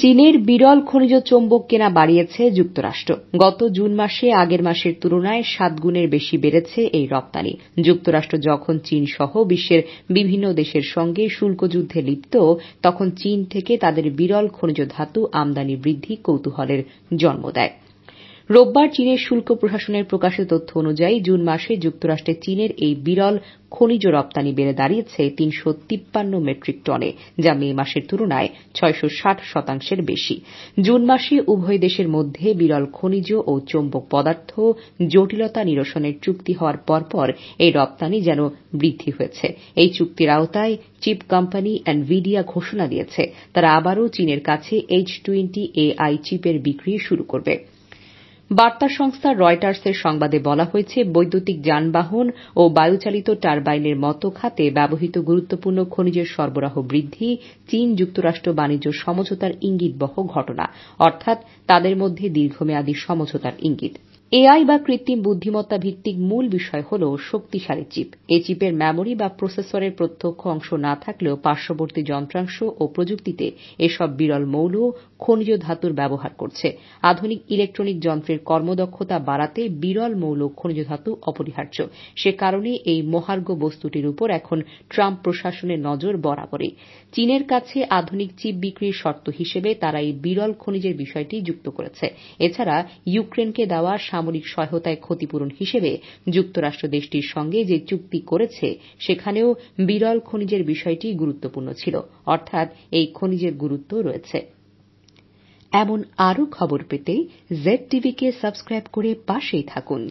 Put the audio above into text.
চীনের বিরল খনিজ চৌম্বক কেনা বাড়িয়েছে যুক্তরাষ্ট্র। গত জুন মাসে আগের মাসের তুলনায় 7 গুণের বেশি বেড়েছে এই রপ্তানি। যুক্তরাষ্ট্র যখন চীন সহ বিশ্বের বিভিন্ন দেশের সঙ্গে শুল্ক যুদ্ধে লিপ্ত, তখন চীন থেকে তাদের বিরল খনিজ ধাতু আমদানি বৃদ্ধি কৌতূহলের জন্ম দেয়। রোববার চীনের শুল্ক প্রশাসনের প্রকাশিত তথ্য অনুযায়ী জুন মাসে যুক্তরাষ্ট্রে চীনের এই বিরল খনিজ রপ্তানি বেড়ে দাঁড়িয়েছে 353 মেট্রিক টনে, যা মে মাসের তুলনায় 660% বেশি। জুন মাসে উভয় দেশের মধ্যে বিরল খনিজ ও চৌম্বক পদার্থ জটিলতা নিরসনের চুক্তি হওয়ার পরপর এই রপ্তানি যেন বৃদ্ধি হয়েছে। এই চুক্তির আওতায় চিপ কোম্পানি এনভিডিয়া ঘোষণা দিয়েছে তারা আবারও চীনের কাছে H20 AI চিপের বিক্রি শুরু করবে। বার্তা সংস্থা রয়টার্সের সংবাদে বলা হয়েছে, বৈদ্যুতিক যানবাহন ও বায়ুচালিত টারবাইনের মতো খাতে ব্যবহৃত গুরুত্বপূর্ণ খনিজের সরবরাহ বৃদ্ধি চীন যুক্তরাষ্ট্র বাণিজ্য সমঝোতার ইঙ্গিতবহ ঘটনা, অর্থাৎ তাদের মধ্যে দীর্ঘমেয়াদী সমঝোতার ইঙ্গিত। এআই বা কৃত্রিম বুদ্ধিমত্তা ভিত্তিক মূল বিষয় হল শক্তিশালী চিপ। এই চিপের মেমোরি বা প্রসেসরের প্রত্যক্ষ অংশ না থাকলেও পার্শ্ববর্তী যন্ত্রাংশ ও প্রযুক্তিতে এসব বিরল মৌল খনিজ ধাতুর ব্যবহার করছে। আধুনিক ইলেকট্রনিক যন্ত্রের কর্মদক্ষতা বাড়াতে বিরল মৌল খনিজ ধাতু অপরিহার্য। সে কারণে এই মহার্ঘ বস্তুটির উপর এখন ট্রাম্প প্রশাসনের নজর বরাবরই। চীনের কাছে আধুনিক চিপ বিক্রির শর্ত হিসেবে তারা এই বিরল খনিজের বিষয়টি যুক্ত করেছে। এছাড়া ইউক্রেনকে দেওয়া সামরিক সহায়তায় ক্ষতিপূরণ হিসেবে যুক্তরাষ্ট্র দেশটির সঙ্গে যে চুক্তি করেছে সেখানেও বিরল খনিজের বিষয়টি গুরুত্বপূর্ণ ছিল, অর্থাৎ এই খনিজের গুরুত্ব রয়েছে। এমন আরও খবর পেতে জেড টিভিকে সাবস্ক্রাইব করে পাশেই থাকুন।